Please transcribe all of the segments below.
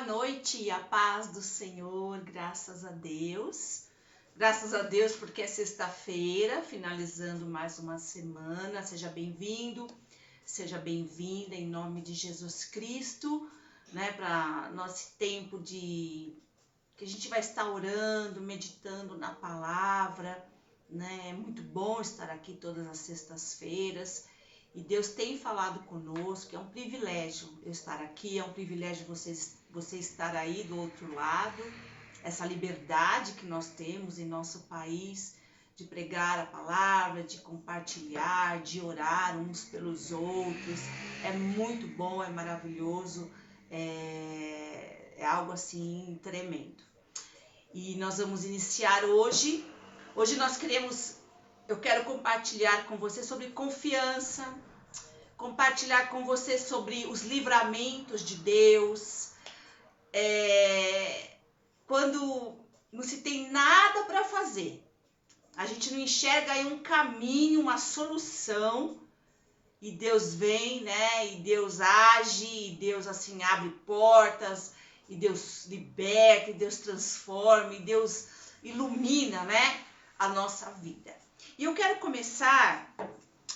noite, a paz do Senhor, graças a Deus. Graças a Deus porque é sexta-feira, finalizando mais uma semana. Seja bem-vindo, seja bem-vinda em nome de Jesus Cristo, né? Para nosso tempo que a gente vai estar orando, meditando na palavra, né? É muito bom estar aqui todas as sextas-feiras. E Deus tem falado conosco, é um privilégio eu estar aqui, é um privilégio você estar aí do outro lado, essa liberdade que nós temos em nosso país de pregar a palavra, de compartilhar, de orar uns pelos outros. É muito bom, é maravilhoso, é algo assim tremendo. E nós vamos iniciar hoje. Hoje eu quero compartilhar com você sobre confiança, compartilhar com você sobre os livramentos de Deus. Quando não se tem nada para fazer, a gente não enxerga aí um caminho, uma solução, e Deus vem, né? E Deus age, e Deus assim abre portas, e Deus liberta, e Deus transforma, e Deus ilumina, né, a nossa vida. E eu quero começar,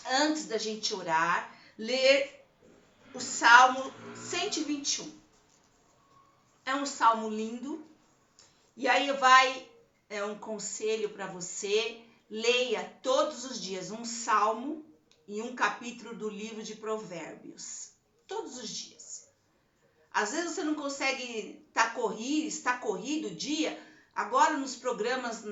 antes da gente orar, ler o Salmo 121. É um salmo lindo. E aí é um conselho para você. Leia todos os dias um salmo e um capítulo do livro de Provérbios. Todos os dias. Às vezes você não consegue está corrido o dia. Agora nos programas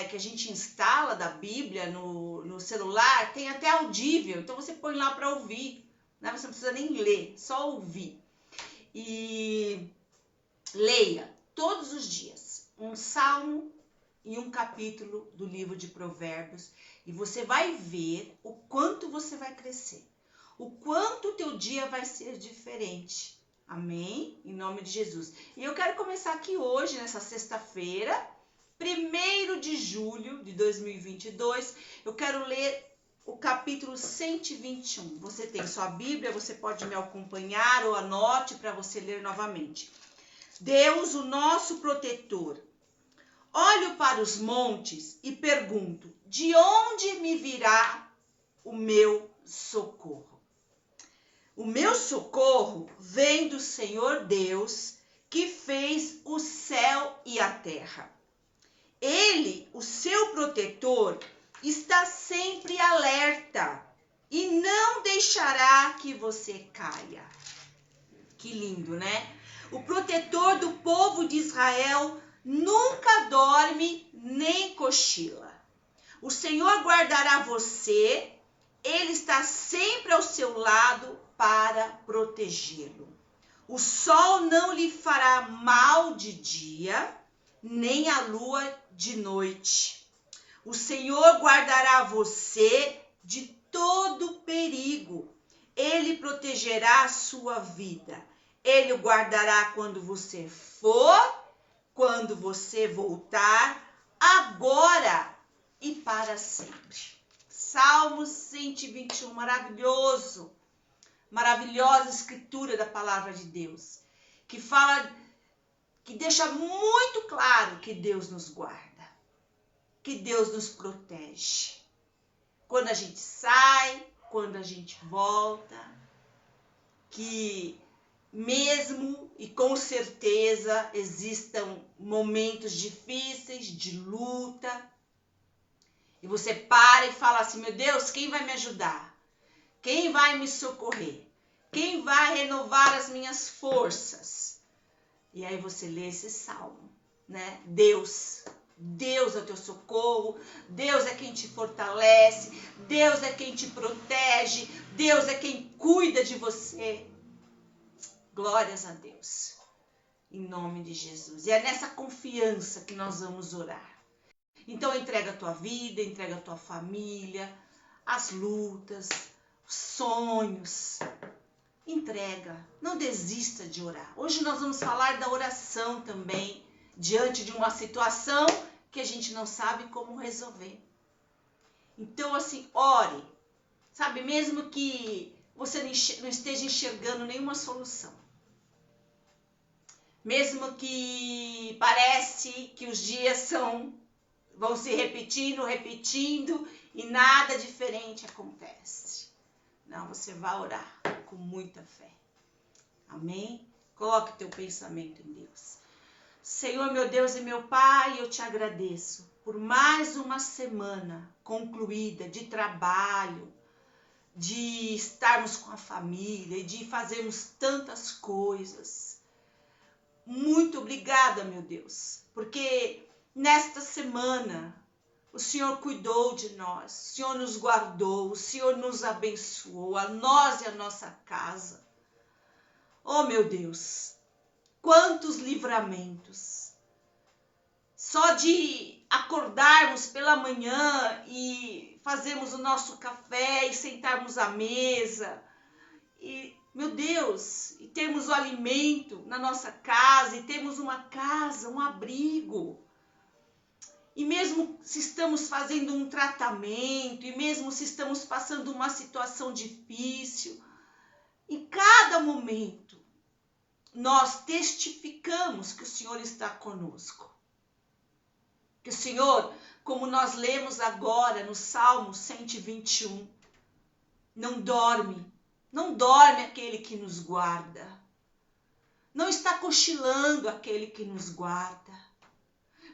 que a gente instala da Bíblia no celular, tem até audível, então você põe lá para ouvir, né? Você não precisa nem ler, só ouvir. E leia todos os dias um salmo e um capítulo do livro de Provérbios, e você vai ver o quanto você vai crescer, o quanto o teu dia vai ser diferente. Amém? Em nome de Jesus. E eu quero começar aqui hoje, nessa sexta-feira, 1º de julho de 2022. Eu quero ler o capítulo 121. Você tem sua Bíblia, você pode me acompanhar ou anote para você ler novamente. Deus, o nosso protetor. Olho para os montes e pergunto: de onde me virá o meu socorro? O meu socorro vem do Senhor Deus, que fez o céu e a terra. Ele, o seu protetor, está sempre alerta e não deixará que você caia. Que lindo, né? O protetor do povo de Israel nunca dorme nem cochila. O Senhor guardará você, Ele está sempre ao seu lado para protegê-lo. O sol não lhe fará mal de dia, nem a lua de noite. O Senhor guardará você de todo perigo. Ele protegerá a sua vida. Ele o guardará quando você for, quando você voltar, agora e para sempre. Salmo 121, maravilhoso. Maravilhosa escritura da palavra de Deus, que deixa muito claro que Deus nos guarda, que Deus nos protege. Quando a gente sai, quando a gente volta, que mesmo e com certeza existam momentos difíceis de luta, e você para e fala assim: meu Deus, quem vai me ajudar? Quem vai me socorrer? Quem vai renovar as minhas forças? E aí você lê esse salmo, né? Deus é o teu socorro, Deus é quem te fortalece, Deus é quem te protege, Deus é quem cuida de você. Glórias a Deus, em nome de Jesus. E é nessa confiança que nós vamos orar. Então entrega a tua vida, entrega a tua família, as lutas, sonhos, entrega, não desista de orar. Hoje nós vamos falar da oração também, diante de uma situação que a gente não sabe como resolver. Então assim, ore, sabe, mesmo que você não esteja enxergando nenhuma solução, Mesmo que parece que os dias vão se repetindo e nada diferente acontece. Não, você vai orar com muita fé. Amém? Coloque teu pensamento em Deus. Senhor, meu Deus e meu Pai, eu te agradeço por mais uma semana concluída de trabalho, de estarmos com a família e de fazermos tantas coisas. Muito obrigada, meu Deus, porque nesta semana o Senhor cuidou de nós, o Senhor nos guardou, o Senhor nos abençoou, a nós e a nossa casa. Oh, meu Deus, quantos livramentos! Só de acordarmos pela manhã e fazermos o nosso café e sentarmos à mesa e, meu Deus, e termos o alimento na nossa casa e termos uma casa, um abrigo. E mesmo se estamos fazendo um tratamento, e mesmo se estamos passando uma situação difícil, em cada momento nós testificamos que o Senhor está conosco. Que o Senhor, como nós lemos agora no Salmo 121, não dorme aquele que nos guarda. Não está cochilando aquele que nos guarda.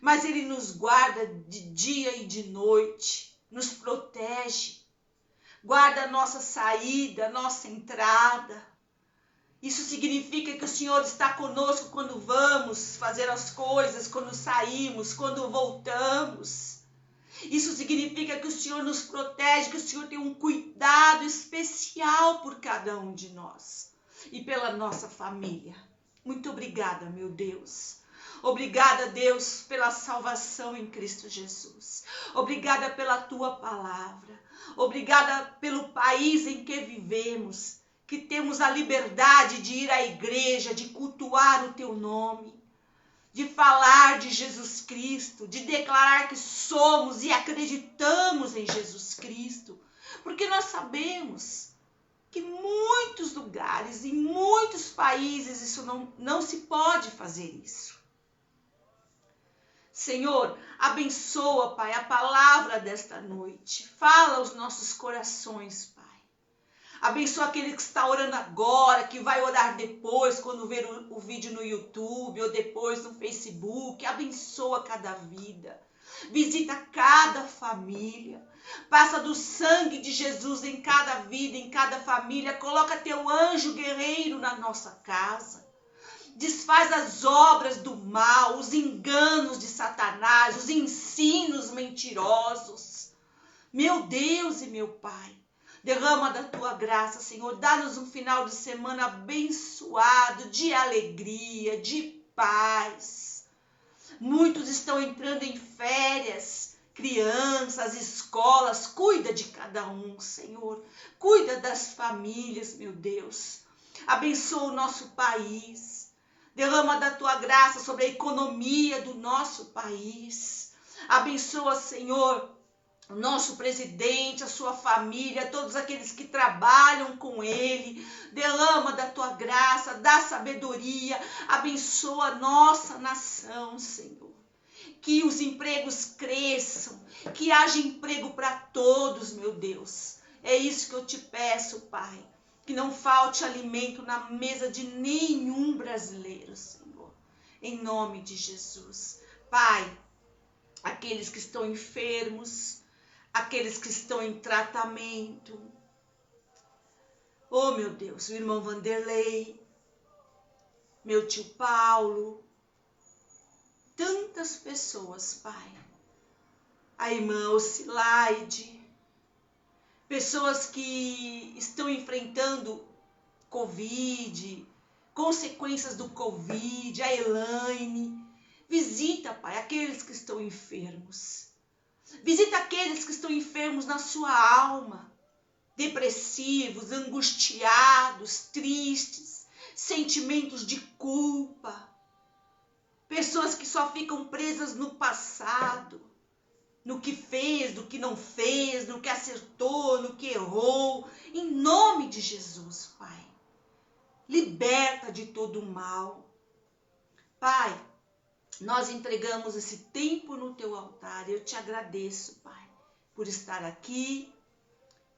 Mas Ele nos guarda de dia e de noite, nos protege, guarda a nossa saída, a nossa entrada. Isso significa que o Senhor está conosco quando vamos fazer as coisas, quando saímos, quando voltamos. Isso significa que o Senhor nos protege, que o Senhor tem um cuidado especial por cada um de nós e pela nossa família. Muito obrigada, meu Deus. Obrigada, Deus, pela salvação em Cristo Jesus. Obrigada pela Tua palavra. Obrigada pelo país em que vivemos, que temos a liberdade de ir à igreja, de cultuar o Teu nome, de falar de Jesus Cristo, de declarar que somos e acreditamos em Jesus Cristo, porque nós sabemos que em muitos lugares, em muitos países, isso não se pode fazer isso. Senhor, abençoa, Pai, a palavra desta noite. Fala aos nossos corações, Pai. Abençoa aquele que está orando agora, que vai orar depois, quando ver o vídeo no YouTube ou depois no Facebook. Abençoa cada vida. Visita cada família. Passa do sangue de Jesus em cada vida, em cada família. Coloca teu anjo guerreiro na nossa casa. Desfaz as obras do mal, os enganos de Satanás, os ensinos mentirosos. Meu Deus e meu Pai, derrama da tua graça, Senhor. Dá-nos um final de semana abençoado, de alegria, de paz. Muitos estão entrando em férias, crianças, escolas. Cuida de cada um, Senhor. Cuida das famílias, meu Deus. Abençoa o nosso país. Derrama da tua graça sobre a economia do nosso país. Abençoa, Senhor, o nosso presidente, a sua família, todos aqueles que trabalham com ele. Derrama da tua graça, da sabedoria. Abençoa a nossa nação, Senhor. Que os empregos cresçam, que haja emprego para todos, meu Deus. É isso que eu te peço, Pai. Que não falte alimento na mesa de nenhum brasileiro, Senhor. Em nome de Jesus. Pai, aqueles que estão enfermos, aqueles que estão em tratamento. Oh, meu Deus, o irmão Vanderlei, meu tio Paulo, tantas pessoas, Pai. A irmã Ocilaide, pessoas que estão enfrentando Covid, consequências do Covid, a Elaine. Visita, Pai, aqueles que estão enfermos. Visita aqueles que estão enfermos na sua alma, depressivos, angustiados, tristes, sentimentos de culpa. Pessoas que só ficam presas no passado, no que fez, no que não fez, no que acertou, no que errou. Em nome de Jesus, Pai. Liberta de todo o mal. Pai, nós entregamos esse tempo no teu altar. Eu te agradeço, Pai, por estar aqui.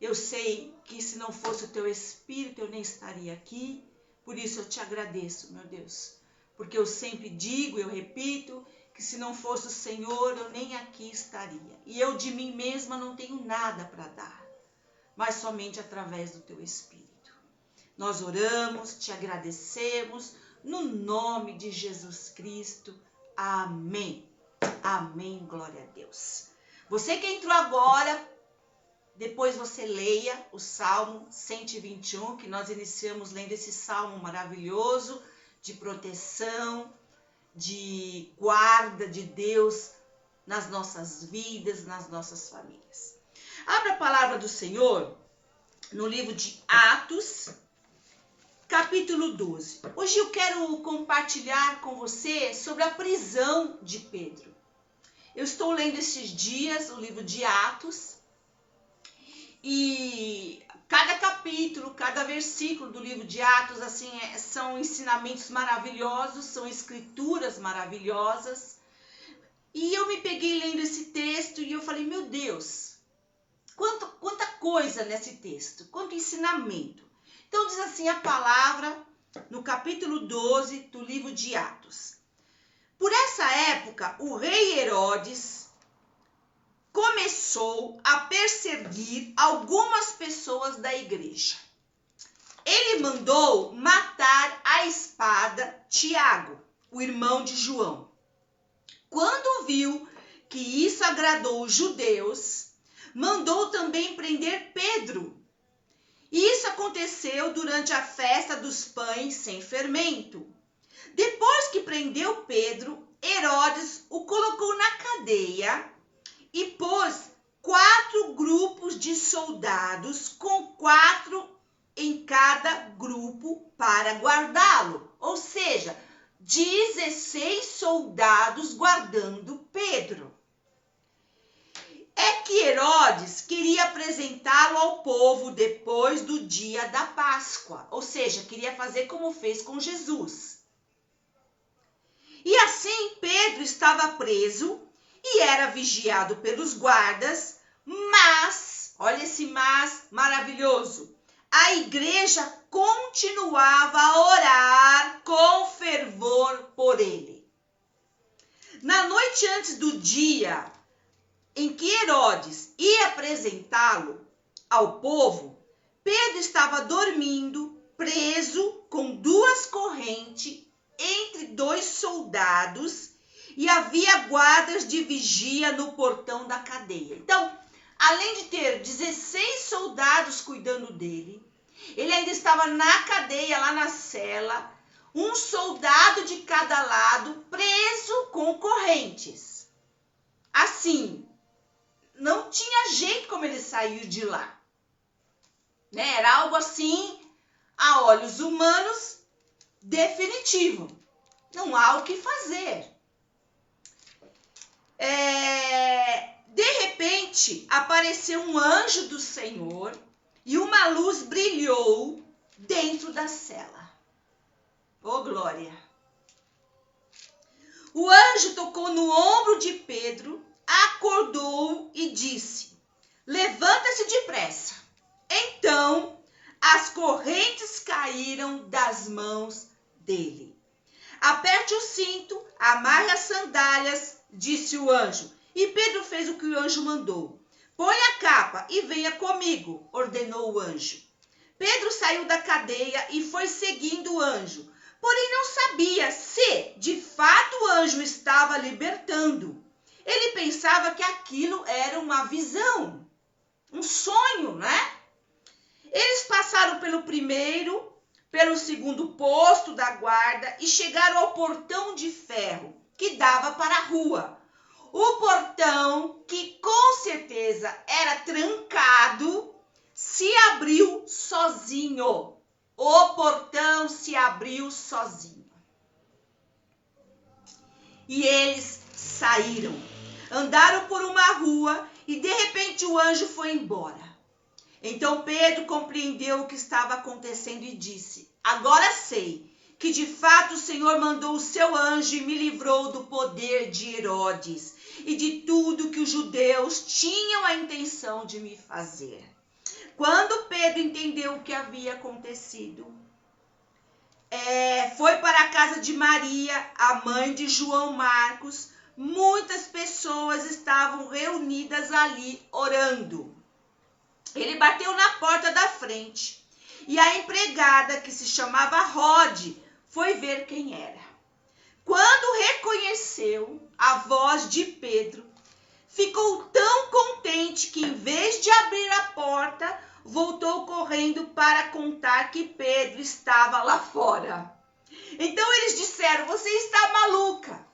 Eu sei que se não fosse o teu Espírito, eu nem estaria aqui. Por isso eu te agradeço, meu Deus. Porque eu sempre digo, eu repito, que se não fosse o Senhor, eu nem aqui estaria. E eu de mim mesma não tenho nada para dar, mas somente através do teu Espírito. Nós oramos, te agradecemos, no nome de Jesus Cristo. Amém. Amém, glória a Deus. Você que entrou agora, depois você leia o Salmo 121, que nós iniciamos lendo esse salmo maravilhoso de proteção, de guarda de Deus nas nossas vidas, nas nossas famílias. Abra a palavra do Senhor no livro de Atos, capítulo 12. Hoje eu quero compartilhar com você sobre a prisão de Pedro. Eu estou lendo esses dias o livro de Atos e cada capítulo, cada versículo do livro de Atos assim, são ensinamentos maravilhosos, são escrituras maravilhosas. E eu me peguei lendo esse texto e eu falei, meu Deus, quanta coisa nesse texto, quanto ensinamento. Então diz assim a palavra no capítulo 12 do livro de Atos. Por essa época, o rei Herodes começou a perseguir algumas pessoas da igreja. Ele mandou matar à espada Tiago, o irmão de João. Quando viu que isso agradou os judeus, mandou também prender Pedro. Isso aconteceu durante a festa dos pães sem fermento. Depois que prendeu Pedro, Herodes o colocou na cadeia e pôs 4 grupos de soldados, com 4 em cada grupo para guardá-lo. Ou seja, 16 soldados guardando Pedro. É que Herodes queria apresentá-lo ao povo depois do dia da Páscoa. Ou seja, queria fazer como fez com Jesus. E assim Pedro estava preso e era vigiado pelos guardas, mas, olha esse mas maravilhoso, a igreja continuava a orar com fervor por ele. Na noite antes do dia em que Herodes ia apresentá-lo ao povo, Pedro estava dormindo, preso com 2 correntes entre 2 soldados, e havia guardas de vigia no portão da cadeia. Então, além de ter 16 soldados cuidando dele, ele ainda estava na cadeia, lá na cela, um soldado de cada lado, preso com correntes. Assim, não tinha jeito como ele sair de lá. Né? Era algo assim, a olhos humanos, definitivo. Não há o que fazer. De repente, apareceu um anjo do Senhor e uma luz brilhou dentro da cela. Oh, glória! O anjo tocou no ombro de Pedro, acordou e disse: levanta-se depressa. Então, as correntes caíram das mãos dele. Aperte o cinto, amarre as sandálias, disse o anjo. E Pedro fez o que o anjo mandou. Põe a capa e venha comigo, ordenou o anjo. Pedro saiu da cadeia e foi seguindo o anjo. Porém não sabia se, de fato, o anjo estava libertando. Ele pensava que aquilo era uma visão, um sonho, né? Eles passaram pelo primeiro, pelo segundo posto da guarda e chegaram ao portão de ferro que dava para a rua. O portão, que com certeza era trancado, se abriu sozinho. O portão se abriu sozinho. E eles saíram, andaram por uma rua e de repente o anjo foi embora. Então Pedro compreendeu o que estava acontecendo e disse: agora sei que de fato o Senhor mandou o seu anjo e me livrou do poder de Herodes e de tudo que os judeus tinham a intenção de me fazer. Quando Pedro entendeu o que havia acontecido, foi para a casa de Maria, a mãe de João Marcos. Muitas pessoas estavam reunidas ali orando. Ele bateu na porta da frente e a empregada, que se chamava Rode, foi ver quem era. Quando reconheceu a voz de Pedro, ficou tão contente que, em vez de abrir a porta, voltou correndo para contar que Pedro estava lá fora. Então eles disseram: você está maluca.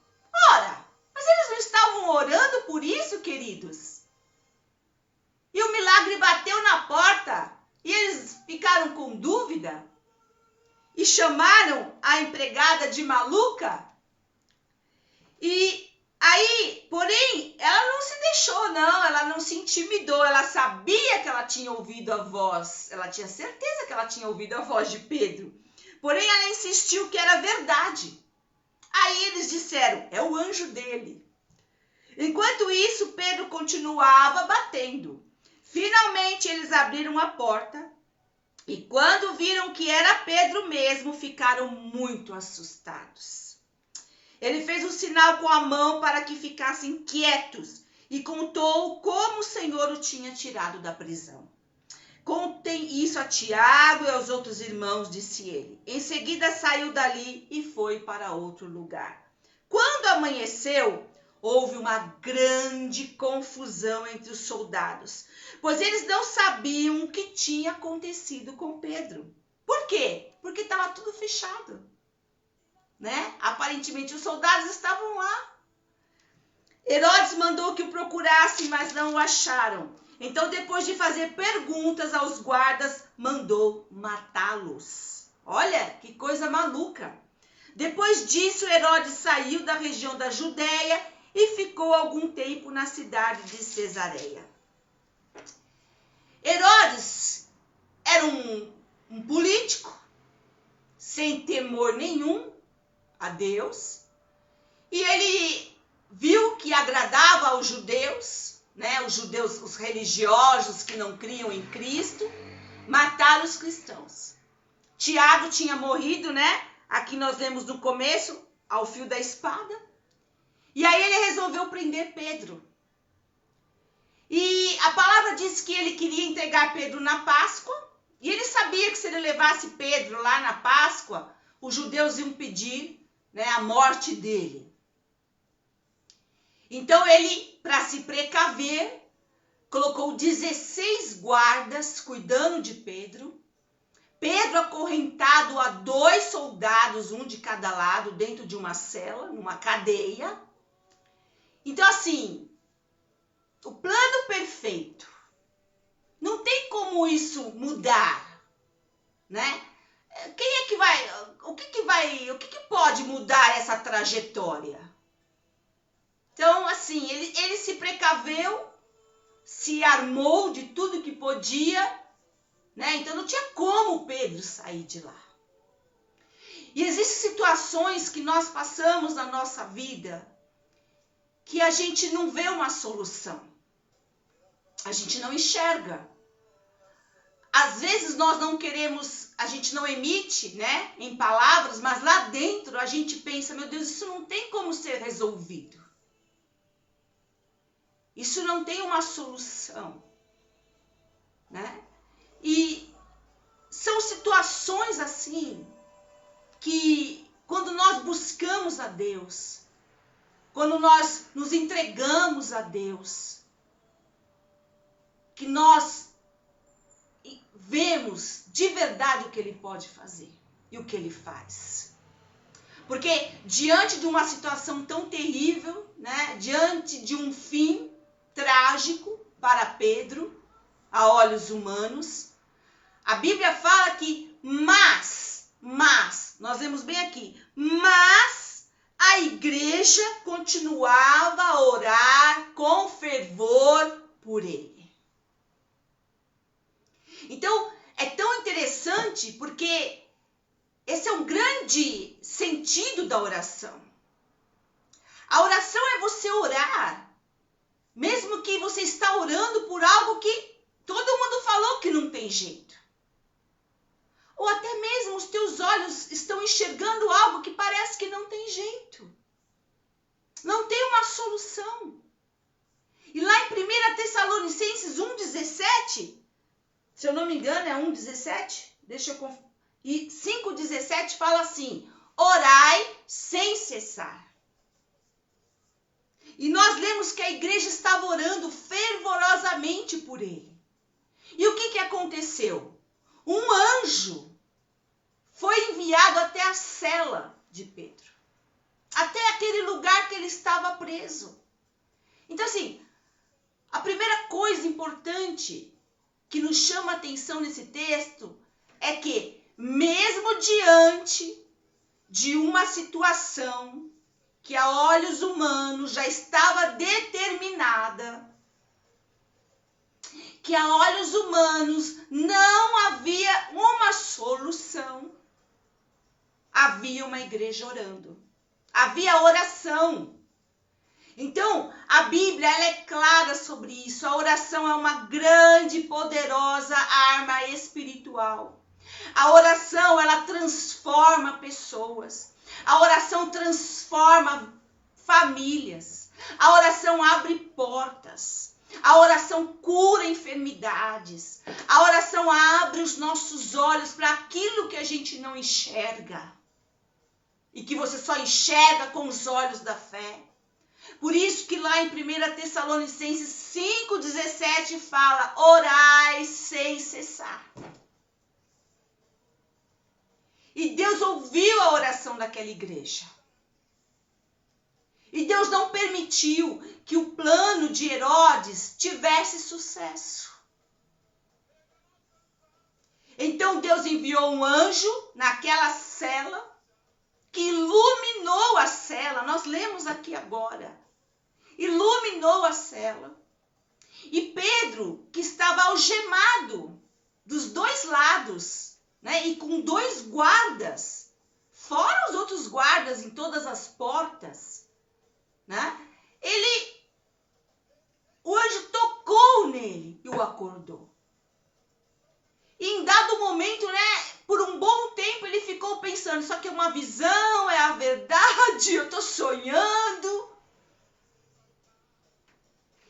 Ora, mas eles não estavam orando por isso, queridos? E o milagre bateu na porta e eles ficaram com dúvida e chamaram a empregada de maluca. E aí, porém, ela não se deixou, não, ela não se intimidou, ela sabia que ela tinha ouvido a voz, ela tinha certeza que ela tinha ouvido a voz de Pedro, porém ela insistiu que era verdade. Aí eles disseram: é o anjo dele. Enquanto isso, Pedro continuava batendo. Finalmente eles abriram a porta e quando viram que era Pedro mesmo, ficaram muito assustados. Ele fez um sinal com a mão para que ficassem quietos e contou como o Senhor o tinha tirado da prisão. Contem isso a Tiago e aos outros irmãos, disse ele. Em seguida saiu dali e foi para outro lugar. Quando amanheceu, houve uma grande confusão entre os soldados, pois eles não sabiam o que tinha acontecido com Pedro. Por quê? Porque estava tudo fechado. Aparentemente os soldados estavam lá. Herodes mandou que o procurassem, mas não o acharam. Então, depois de fazer perguntas aos guardas, mandou matá-los. Olha, que coisa maluca. Depois disso, Herodes saiu da região da Judéia e ficou algum tempo na cidade de Cesareia. Herodes era um político, sem temor nenhum a Deus, e ele viu que agradava aos judeus, os judeus, os religiosos que não criam em Cristo, matar os cristãos. Tiago tinha morrido, aqui nós lemos no começo, ao fio da espada, e aí ele resolveu prender Pedro. E a palavra diz que ele queria entregar Pedro na Páscoa, e ele sabia que se ele levasse Pedro lá na Páscoa, os judeus iam pedir a morte dele. Então ele, para se precaver, colocou 16 guardas cuidando de Pedro. Pedro acorrentado a 2 soldados, um de cada lado, dentro de uma cela, numa cadeia. Então, assim, o plano perfeito. Não tem como isso mudar, Quem é que vai, o que pode mudar essa trajetória? Então, assim, ele se precaveu, se armou de tudo que podia, Então não tinha como Pedro sair de lá. E existem situações que nós passamos na nossa vida que a gente não vê uma solução. A gente não enxerga. Às vezes nós não queremos, a gente não emite, em palavras, mas lá dentro a gente pensa: meu Deus, isso não tem como ser resolvido. Isso não tem uma solução, E são situações assim que quando nós buscamos a Deus, quando nós nos entregamos a Deus, que nós vemos de verdade o que Ele pode fazer e o que Ele faz. Porque diante de uma situação tão terrível, diante de um fim trágico para Pedro, a olhos humanos, a Bíblia fala que mas, nós vemos bem aqui, mas a igreja continuava a orar com fervor por ele. Então, é tão interessante porque esse é um grande sentido da oração. A oração é você orar, mesmo que você está orando por algo que todo mundo falou que não tem jeito. Ou até mesmo os teus olhos estão enxergando algo que parece que não tem jeito. Não tem uma solução. E lá em 1 Tessalonicenses 1,17, se eu não me engano é 1,17, deixa eu conferir. E 5,17 fala assim: orai sem cessar. E nós lemos que a igreja estava orando fervorosamente por ele. E o que aconteceu? Um anjo foi enviado até a cela de Pedro, até aquele lugar que ele estava preso. Então, assim, a primeira coisa importante que nos chama a atenção nesse texto é que, mesmo diante de uma situação que a olhos humanos já estava determinada, que a olhos humanos não havia uma solução, havia uma igreja orando. Havia oração. Então, a Bíblia ela é clara sobre isso. A oração é uma grande e poderosa arma espiritual. A oração, ela transforma pessoas. A oração transforma famílias. A oração abre portas. A oração cura enfermidades. A oração abre os nossos olhos para aquilo que a gente não enxerga. E que você só enxerga com os olhos da fé. Por isso que lá em 1 Tessalonicenses 5,17 fala: orai sem cessar. E Deus ouviu a oração daquela igreja. E Deus não permitiu que o plano de Herodes tivesse sucesso. Então Deus enviou um anjo naquela cela, que iluminou a cela. Nós lemos aqui agora. Iluminou a cela. E Pedro, que estava algemado dos dois lados, né, e com 2 guardas, fora os outros guardas em todas as portas, né, o anjo tocou nele e o acordou. E em dado momento, né, por um bom tempo ele ficou pensando: isso aqui é uma visão, é a verdade, eu estou sonhando.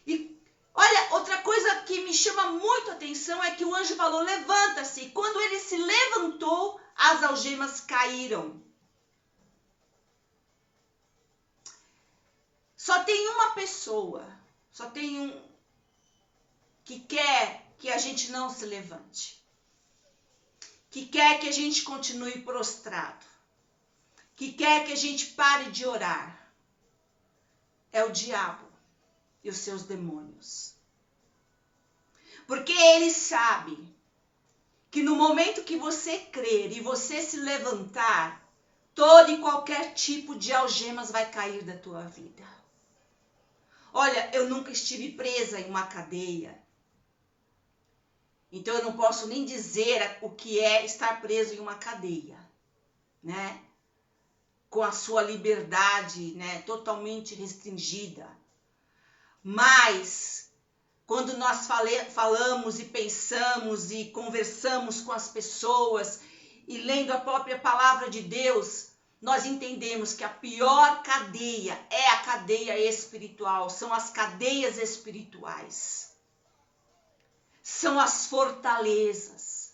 E olha, outra coisa que me chama muito a atenção é que o anjo falou: levanta-se. E quando ele se levantou, as algemas caíram. Só tem uma pessoa, só tem um que quer que a gente não se levante. Que quer que a gente continue prostrado, que quer que a gente pare de orar, é o diabo e os seus demônios. Porque ele sabe que no momento que você crer e você se levantar, todo e qualquer tipo de algemas vai cair da tua vida. Olha, eu nunca estive presa em uma cadeia. Então eu não posso nem dizer o que é estar preso em uma cadeia, né? Com a sua liberdade, né, totalmente restringida. Mas quando nós falamos e pensamos e conversamos com as pessoas e lendo a própria palavra de Deus, nós entendemos que a pior cadeia é a cadeia espiritual, são as cadeias espirituais. São as fortalezas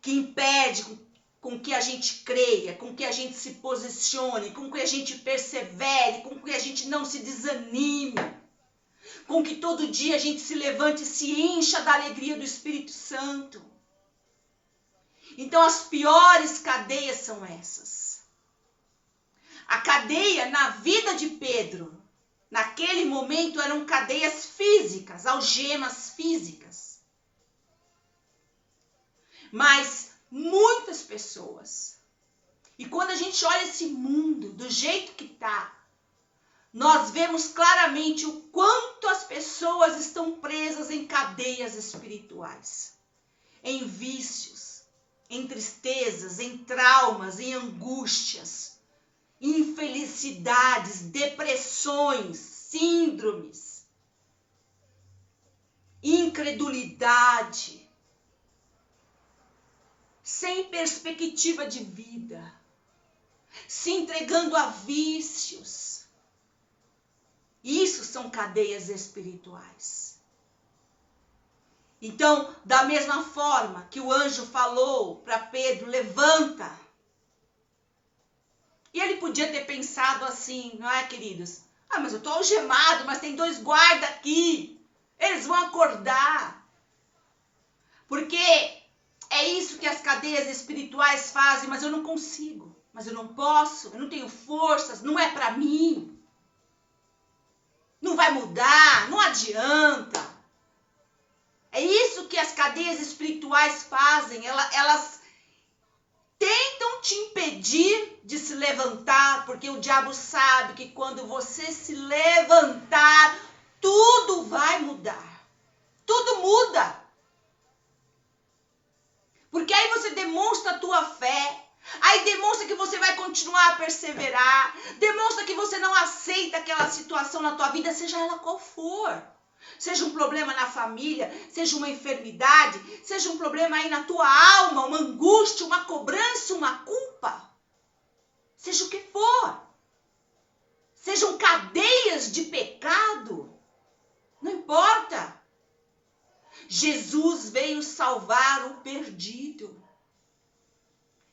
que impedem com que a gente creia, com que a gente se posicione, com que a gente persevere, com que a gente não se desanime, com que todo dia a gente se levante e se encha da alegria do Espírito Santo. Então as piores cadeias são essas. A cadeia na vida de Pedro, naquele momento, eram cadeias físicas, algemas físicas. Mas muitas pessoas, e quando a gente olha esse mundo do jeito que está, nós vemos claramente o quanto as pessoas estão presas em cadeias espirituais, em vícios, em tristezas, em traumas, em angústias, infelicidades, depressões, síndromes, incredulidade, sem perspectiva de vida, se entregando a vícios. Isso são cadeias espirituais. Então, da mesma forma que o anjo falou para Pedro, levanta. E ele podia ter pensado assim, não é, queridos? Ah, mas eu estou algemado, mas tem 2 guardas aqui. Eles vão acordar. Porque é isso que as cadeias espirituais fazem, mas eu não consigo. Mas eu não posso, eu não tenho forças, não é para mim. Não vai mudar, não adianta. É isso que as cadeias espirituais fazem. Elas tentam te impedir de se levantar, porque o diabo sabe que quando você se levantar, tudo vai mudar. Tudo muda. Porque aí você demonstra a tua fé. Aí demonstra que você vai continuar a perseverar. Demonstra que você não aceita aquela situação na tua vida, seja ela qual for. Seja um problema na família, seja uma enfermidade, seja um problema aí na tua alma, uma angústia, uma cobrança, uma culpa. Seja o que for. Sejam cadeias de pecado. Não importa. Jesus veio salvar o perdido.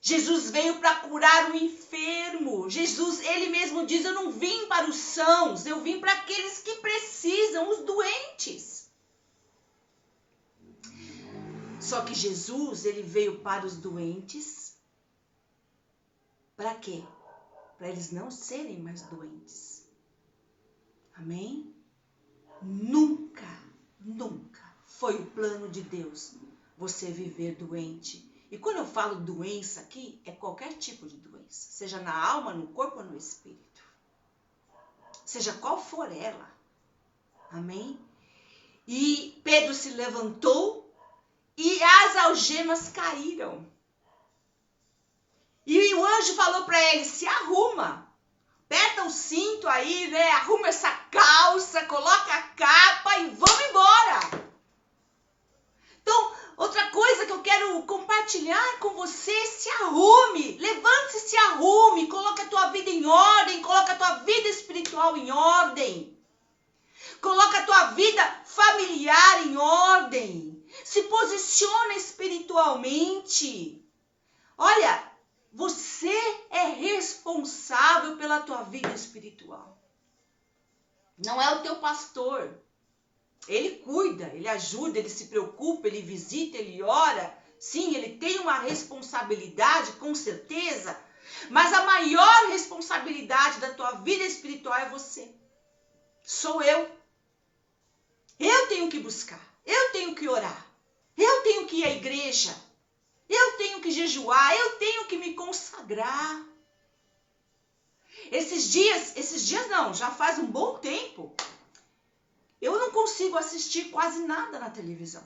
Jesus veio para curar o enfermo. Jesus, ele mesmo diz, eu não vim para os sãos, eu vim para aqueles que precisam, os doentes. Só que Jesus, ele veio para os doentes. Para quê? Para eles não serem mais doentes. Amém? Nunca foi o plano de Deus você viver doente. E quando eu falo doença aqui, é qualquer tipo de doença. Seja na alma, no corpo ou no espírito. Seja qual for ela. Amém? E Pedro se levantou e as algemas caíram. E o anjo falou para ele, se arruma. Aperta o cinto aí, né? Arruma essa calça, coloca a capa e vamos embora. Então, outra coisa que eu quero compartilhar com você, se arrume, levante-se, se arrume, coloque a tua vida em ordem, coloque a tua vida espiritual em ordem, coloque a tua vida familiar em ordem, se posiciona espiritualmente. Olha, você é responsável pela tua vida espiritual. Não é o teu pastor. Ele cuida, ele ajuda, ele se preocupa, ele visita, ele ora. Sim, ele tem uma responsabilidade, com certeza. Mas a maior responsabilidade da tua vida espiritual é você. Sou eu. Eu tenho que buscar. Eu tenho que orar. Eu tenho que ir à igreja. Eu tenho que jejuar. Eu tenho que me consagrar. Esses dias não, já faz um bom tempo. Eu não consigo assistir quase nada na televisão.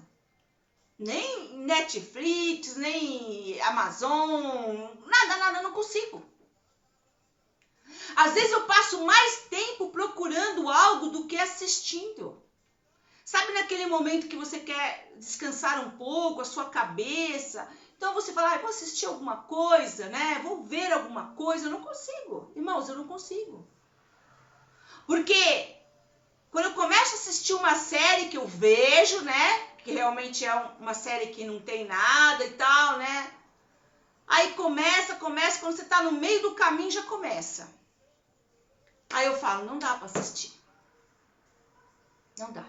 Nem Netflix, nem Amazon, nada, não consigo. Às vezes eu passo mais tempo procurando algo do que assistindo. Sabe naquele momento que você quer descansar um pouco a sua cabeça? Então você fala, vou assistir alguma coisa, né? Vou ver alguma coisa. Eu não consigo. Irmãos, eu não consigo. Porque quando eu começo a assistir uma série que eu vejo, né? Que realmente é uma série que não tem nada e tal, né? Aí começa, quando você tá no meio do caminho já começa. Aí eu falo, não dá para assistir. Não dá.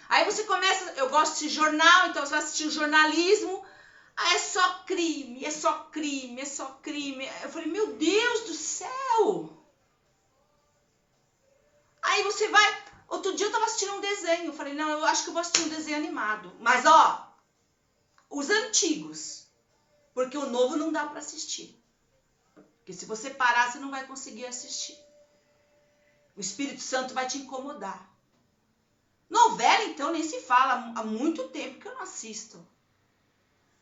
Aí você começa, eu gosto de jornal, então você vai assistir o jornalismo. Ah, é só crime, é só crime, é só crime. Eu falei, meu Deus do céu! Aí você vai... Outro dia eu tava assistindo um desenho. Eu falei, não, eu acho que eu vou assistir um desenho animado. Mas, ó, os antigos. Porque o novo não dá para assistir. Porque se você parar, você não vai conseguir assistir. O Espírito Santo vai te incomodar. Novela, então, nem se fala. Há muito tempo que eu não assisto.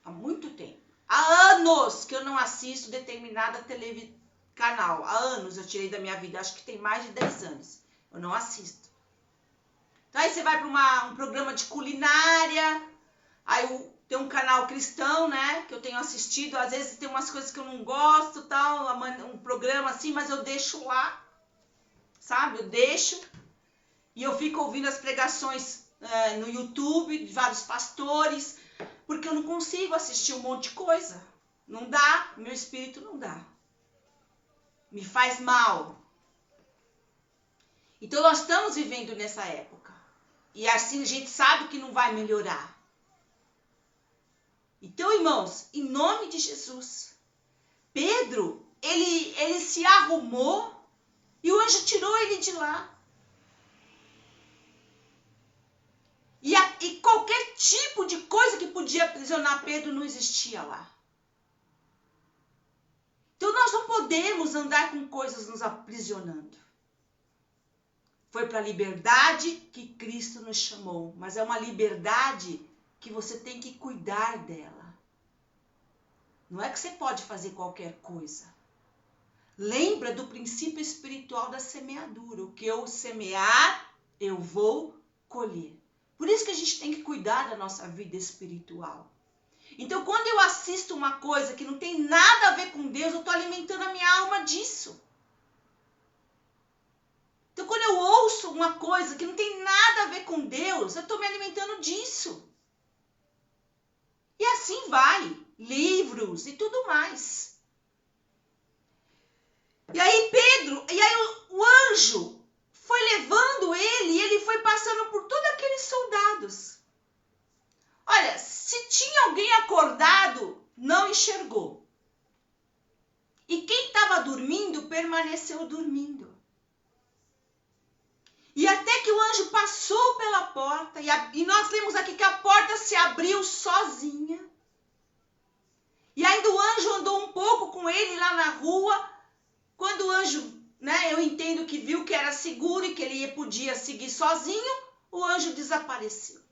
Há muito tempo. Há anos que eu não assisto determinada canal. Há anos eu tirei da minha vida. Acho que tem mais de 10 anos. Eu não assisto. Então aí você vai para um programa de culinária. Aí tem um canal cristão, né? Que eu tenho assistido. Às vezes tem umas coisas que eu não gosto, tal. Um programa assim, mas eu deixo lá. Sabe? Eu deixo. E eu fico ouvindo as pregações no YouTube de vários pastores. Porque eu não consigo assistir um monte de coisa. Não dá. Meu espírito não dá. Me faz mal. Então nós estamos vivendo nessa época. E assim a gente sabe que não vai melhorar. Então, irmãos, em nome de Jesus, Pedro, ele se arrumou e o anjo tirou ele de lá. E qualquer tipo de coisa que podia aprisionar Pedro não existia lá. Então nós não podemos andar com coisas nos aprisionando. Foi para a liberdade que Cristo nos chamou, mas é uma liberdade que você tem que cuidar dela. Não é que você pode fazer qualquer coisa. Lembra do princípio espiritual da semeadura. O que eu semear, eu vou colher. Por isso que a gente tem que cuidar da nossa vida espiritual. Então, quando eu assisto uma coisa que não tem nada a ver com Deus, eu estou alimentando a minha alma disso. Então, quando eu ouço uma coisa que não tem nada a ver com Deus, eu estou me alimentando disso. E assim vai. Livros e tudo mais. E aí o anjo foi levando ele e ele foi passando por todos aqueles soldados. Olha, se tinha alguém acordado, não enxergou. E quem estava dormindo, permaneceu dormindo. E até que o anjo passou pela porta, e nós lemos aqui que a porta se abriu sozinha. E ainda o anjo andou um pouco com ele lá na rua. Quando o anjo, eu entendo que viu que era seguro e que ele podia seguir sozinho, o anjo desapareceu.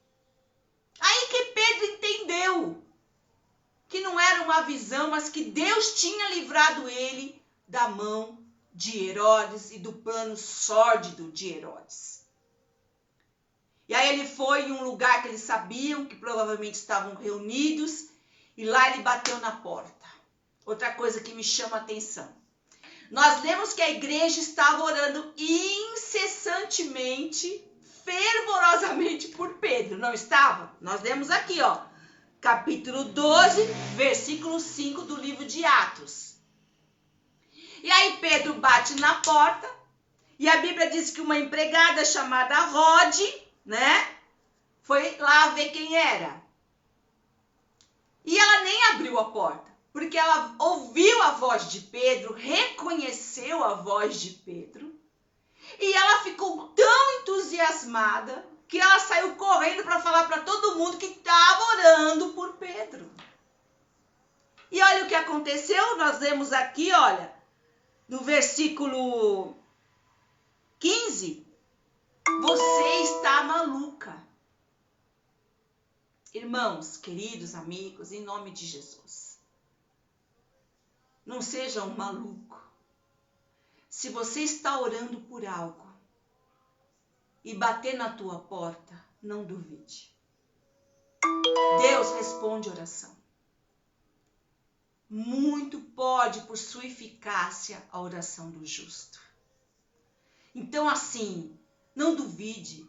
Aí que Pedro entendeu que não era uma visão, mas que Deus tinha livrado ele da mão de Herodes e do plano sórdido de Herodes. E aí ele foi em um lugar que eles sabiam, que provavelmente estavam reunidos, e lá ele bateu na porta. Outra coisa que me chama a atenção. Nós lemos que a igreja estava orando incessantemente, fervorosamente por Pedro, não estava? Nós lemos aqui, capítulo 12, versículo 5 do livro de Atos. E aí Pedro bate na porta, e a Bíblia diz que uma empregada chamada Rode, foi lá ver quem era. E ela nem abriu a porta, porque ela ouviu a voz de Pedro, reconheceu a voz de Pedro, e ela ficou tão entusiasmada que ela saiu correndo para falar para todo mundo que estava orando por Pedro. E olha o que aconteceu, nós lemos aqui, olha, no versículo 15, você está maluca. Irmãos, queridos amigos, em nome de Jesus, não seja um maluco. Se você está orando por algo e bater na tua porta, não duvide. Deus responde oração. Muito pode por sua eficácia a oração do justo. Então assim, não duvide,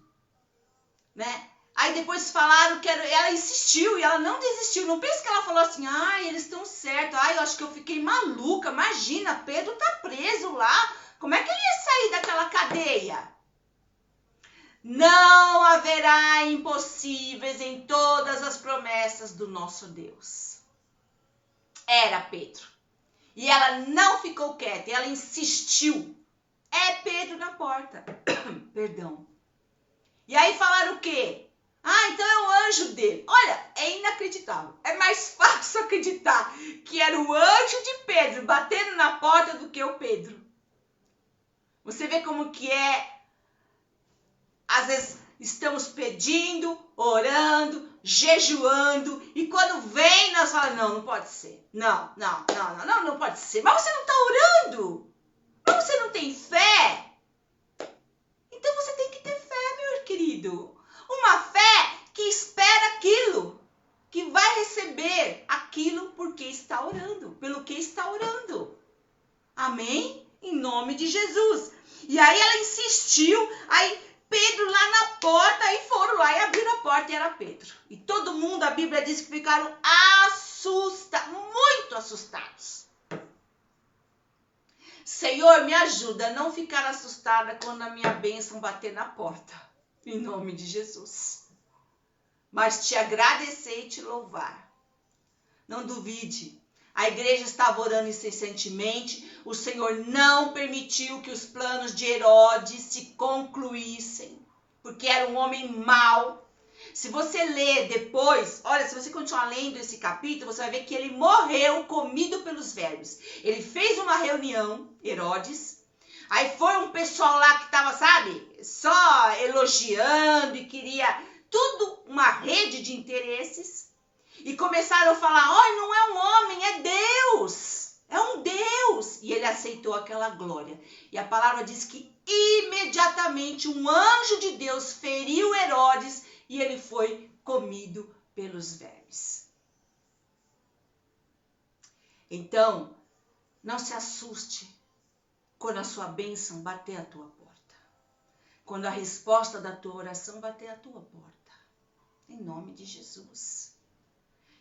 Aí depois falaram que ela insistiu e ela não desistiu. Não pense que ela falou assim, eles estão certos. Eu acho que eu fiquei maluca. Imagina, Pedro está preso lá. Como é que ele ia sair daquela cadeia? Não haverá impossíveis em todas as promessas do nosso Deus. Era Pedro. E ela não ficou quieta, ela insistiu. É Pedro na porta. Perdão. E aí falaram o quê? Então é o anjo dele. Olha, é inacreditável. É mais fácil acreditar que era o anjo de Pedro batendo na porta do que o Pedro. Você vê como que é, às vezes, estamos pedindo, orando, jejuando, e quando vem, nós falamos, não pode ser. Não pode ser. Mas você não está orando. Mas você não tem fé. Então você tem que ter fé, meu querido. Uma fé que espera aquilo, que vai receber aquilo porque está orando, pelo que está orando. Amém? Em nome de Jesus. E aí ela insistiu, aí Pedro lá na porta, aí foram lá e abriram a porta e era Pedro. E todo mundo, a Bíblia diz que ficaram assustados, muito assustados. Senhor, me ajuda a não ficar assustada quando a minha bênção bater na porta. Em nome de Jesus. Mas te agradecer e te louvar. Não duvide. A igreja estava orando incessantemente. O Senhor não permitiu que os planos de Herodes se concluíssem. Porque era um homem mau. Se você ler depois, olha, se você continuar lendo esse capítulo, você vai ver que ele morreu comido pelos vermes. Ele fez uma reunião, Herodes. Aí foi um pessoal lá que estava, sabe, só elogiando e queria tudo, uma rede de interesses. E começaram a falar, olha, não é um homem, é Deus. É um Deus. E ele aceitou aquela glória. E a palavra diz que imediatamente um anjo de Deus feriu Herodes e ele foi comido pelos vermes. Então, não se assuste quando a sua bênção bater à tua porta. Quando a resposta da tua oração bater à tua porta. Em nome de Jesus.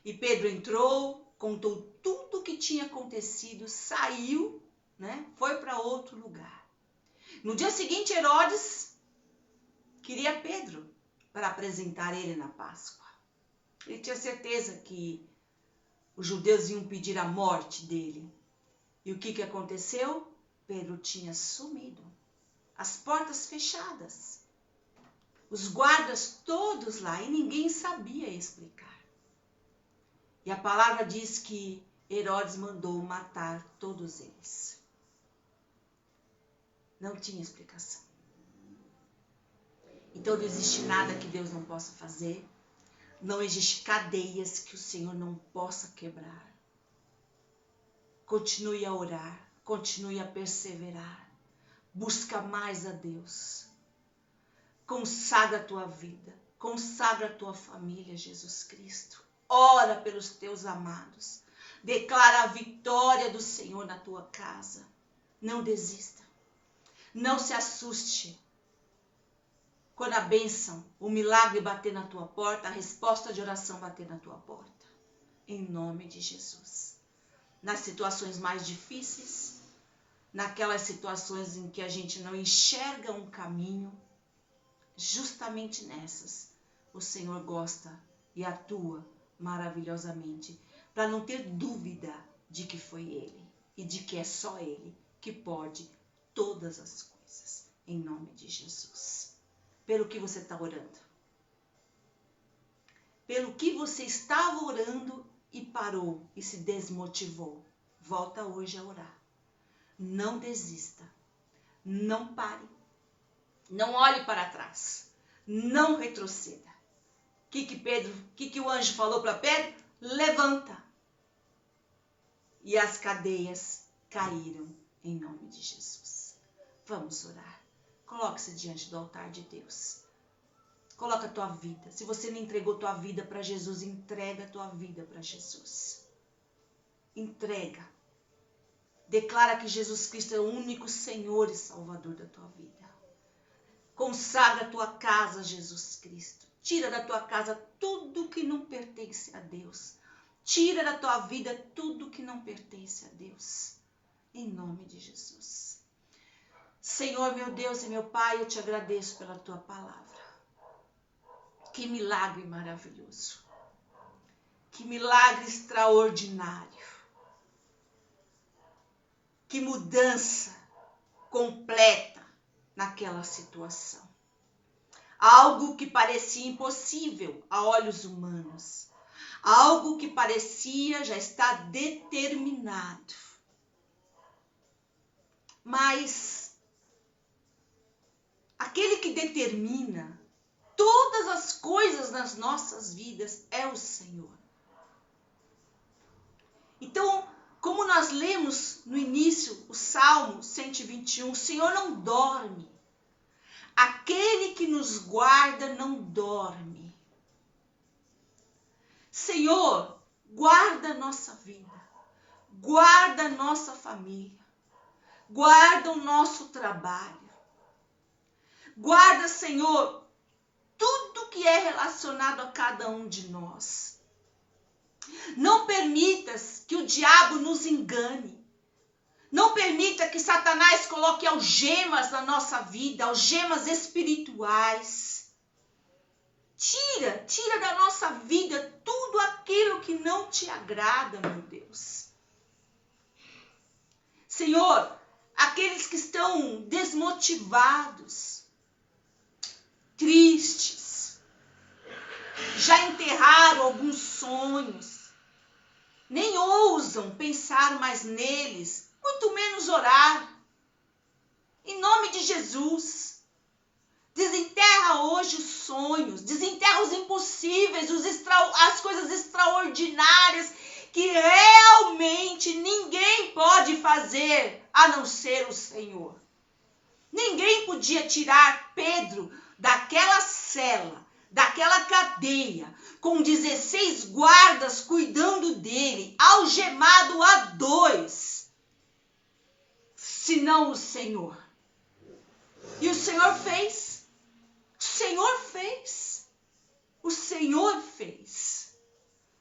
E Pedro entrou, contou tudo o que tinha acontecido, saiu, né? Foi para outro lugar. No dia seguinte, Herodes queria Pedro para apresentar ele na Páscoa. Ele tinha certeza que os judeus iam pedir a morte dele. E o que aconteceu? Pedro tinha sumido. As portas fechadas. Os guardas todos lá e ninguém sabia explicar. E a palavra diz que Herodes mandou matar todos eles. Não tinha explicação. Então não existe nada que Deus não possa fazer. Não existe cadeias que o Senhor não possa quebrar. Continue a orar, continue a perseverar. Busca mais a Deus. Consagra a tua vida, consagra a tua família, Jesus Cristo. Ora pelos teus amados. Declara a vitória do Senhor na tua casa. Não desista. Não se assuste. Quando a bênção, o milagre bater na tua porta, a resposta de oração bater na tua porta. Em nome de Jesus. Nas situações mais difíceis, naquelas situações em que a gente não enxerga um caminho, justamente nessas, o Senhor gosta e atua maravilhosamente, para não ter dúvida de que foi Ele e de que é só Ele que pode todas as coisas, em nome de Jesus. Pelo que você está orando? Pelo que você estava orando e parou e se desmotivou? Volta hoje a orar. Não desista. Não pare. Não olhe para trás. Não retroceda. O que o anjo falou para Pedro? Levanta. E as cadeias caíram em nome de Jesus. Vamos orar. Coloque-se diante do altar de Deus. Coloca a tua vida. Se você não entregou tua vida para Jesus, entrega a tua vida para Jesus. Entrega. Declara que Jesus Cristo é o único Senhor e Salvador da tua vida. Consagra a tua casa a Jesus Cristo. Tira da tua casa tudo que não pertence a Deus. Tira da tua vida tudo que não pertence a Deus. Em nome de Jesus. Senhor, meu Deus e meu Pai, eu te agradeço pela tua palavra. Que milagre maravilhoso. Que milagre extraordinário. Que mudança completa naquela situação. Algo que parecia impossível a olhos humanos. Algo que parecia já estar determinado. Mas aquele que determina todas as coisas nas nossas vidas é o Senhor. Então, como nós lemos no início o Salmo 121, o Senhor não dorme. Aquele que nos guarda não dorme. Senhor, guarda a nossa vida, guarda a nossa família, guarda o nosso trabalho. Guarda, Senhor, tudo que é relacionado a cada um de nós. Não permitas que o diabo nos engane. Não permita que Satanás coloque algemas na nossa vida, algemas espirituais. Tira da nossa vida tudo aquilo que não te agrada, meu Deus. Senhor, aqueles que estão desmotivados, tristes, já enterraram alguns sonhos, nem ousam pensar mais neles, muito menos orar. Em nome de Jesus, desenterra hoje os sonhos, desenterra os impossíveis, as coisas extraordinárias que realmente ninguém pode fazer a não ser o Senhor. Ninguém podia tirar Pedro daquela cela, daquela cadeia, com 16 guardas cuidando dele, algemado a 2, senão o Senhor. E o Senhor fez. O Senhor fez. O Senhor fez.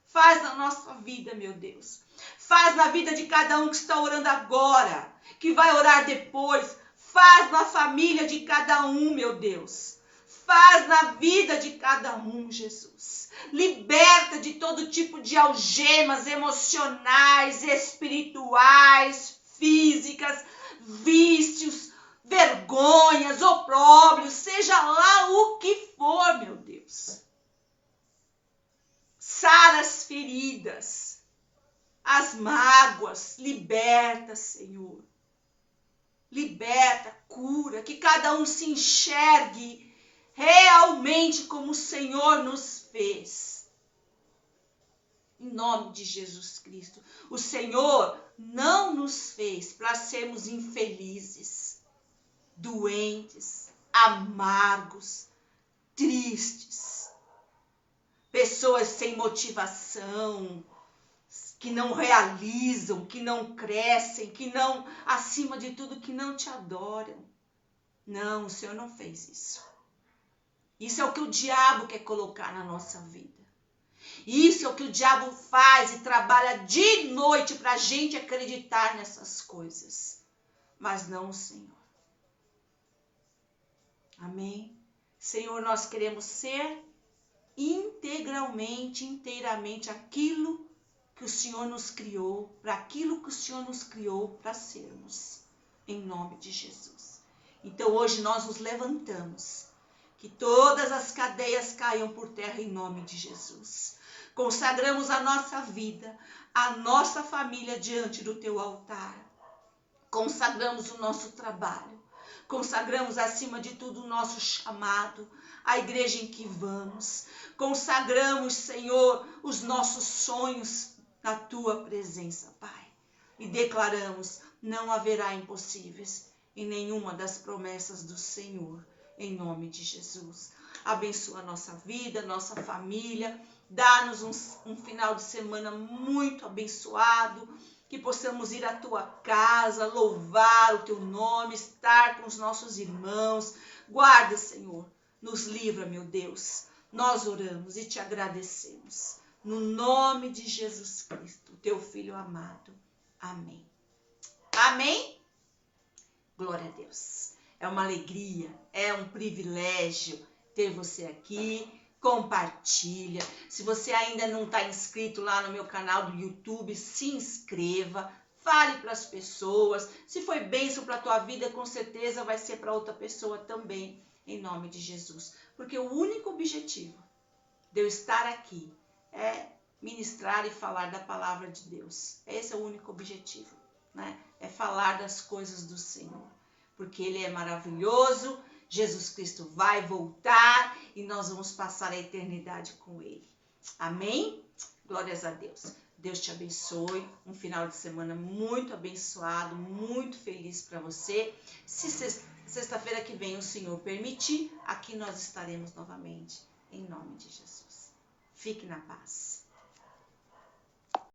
Faz na nossa vida, meu Deus. Faz na vida de cada um que está orando agora, que vai orar depois. Faz na família de cada um, meu Deus. Faz na vida de cada um, Jesus. Liberta de todo tipo de algemas emocionais, espirituais, físicas, vícios, vergonhas, opróbrios, seja lá o que for, meu Deus. Sara as feridas, as mágoas, liberta, Senhor. Liberta, cura, que cada um se enxergue realmente como o Senhor nos fez. Em nome de Jesus Cristo. O Senhor não nos fez para sermos infelizes, doentes, amargos, tristes, pessoas sem motivação, que não realizam, que não crescem, que não, acima de tudo, que não te adoram. Não, o Senhor não fez isso. Isso é o que o diabo quer colocar na nossa vida. Isso é o que o diabo faz e trabalha de noite para a gente acreditar nessas coisas. Mas não o Senhor. Amém? Senhor, nós queremos ser inteiramente aquilo que o Senhor nos criou, para aquilo que o Senhor nos criou para sermos. Em nome de Jesus. Então hoje nós nos levantamos. Que todas as cadeias caiam por terra em nome de Jesus. Consagramos a nossa vida, a nossa família diante do teu altar. Consagramos o nosso trabalho. Consagramos acima de tudo o nosso chamado, a igreja em que vamos. Consagramos, Senhor, os nossos sonhos na tua presença, Pai. E declaramos, não haverá impossíveis em nenhuma das promessas do Senhor. Em nome de Jesus. Abençoa a nossa vida, nossa família. Dá-nos um final de semana muito abençoado. Que possamos ir à tua casa, louvar o teu nome, estar com os nossos irmãos. Guarda, Senhor. Nos livra, meu Deus. Nós oramos e te agradecemos. No nome de Jesus Cristo, teu Filho amado. Amém. Amém? Glória a Deus. É uma alegria, é um privilégio ter você aqui. Compartilha. Se você ainda não está inscrito lá no meu canal do YouTube, se inscreva. Fale para as pessoas. Se foi bênção para a tua vida, com certeza vai ser para outra pessoa também, em nome de Jesus. Porque o único objetivo de eu estar aqui é ministrar e falar da palavra de Deus. Esse é o único objetivo, né? É falar das coisas do Senhor. Porque Ele é maravilhoso, Jesus Cristo vai voltar e nós vamos passar a eternidade com Ele. Amém? Glórias a Deus. Deus te abençoe. Um final de semana muito abençoado, muito feliz para você. Se sexta-feira que vem o Senhor permitir, aqui nós estaremos novamente. Em nome de Jesus. Fique na paz.